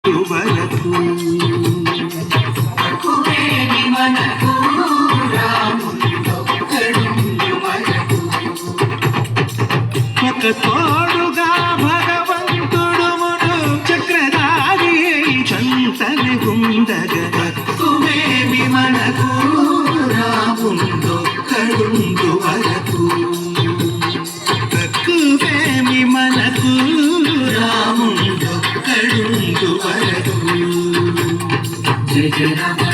వరకు ఒక తోడుగా భగవంతుడు చక్రధారి చంతని గుండగతుమేమి మనకు రాముందొక్కడుందు వరకు తక్కువేమి మనకు రాముందొక్కడుందు వరకు జయ జయ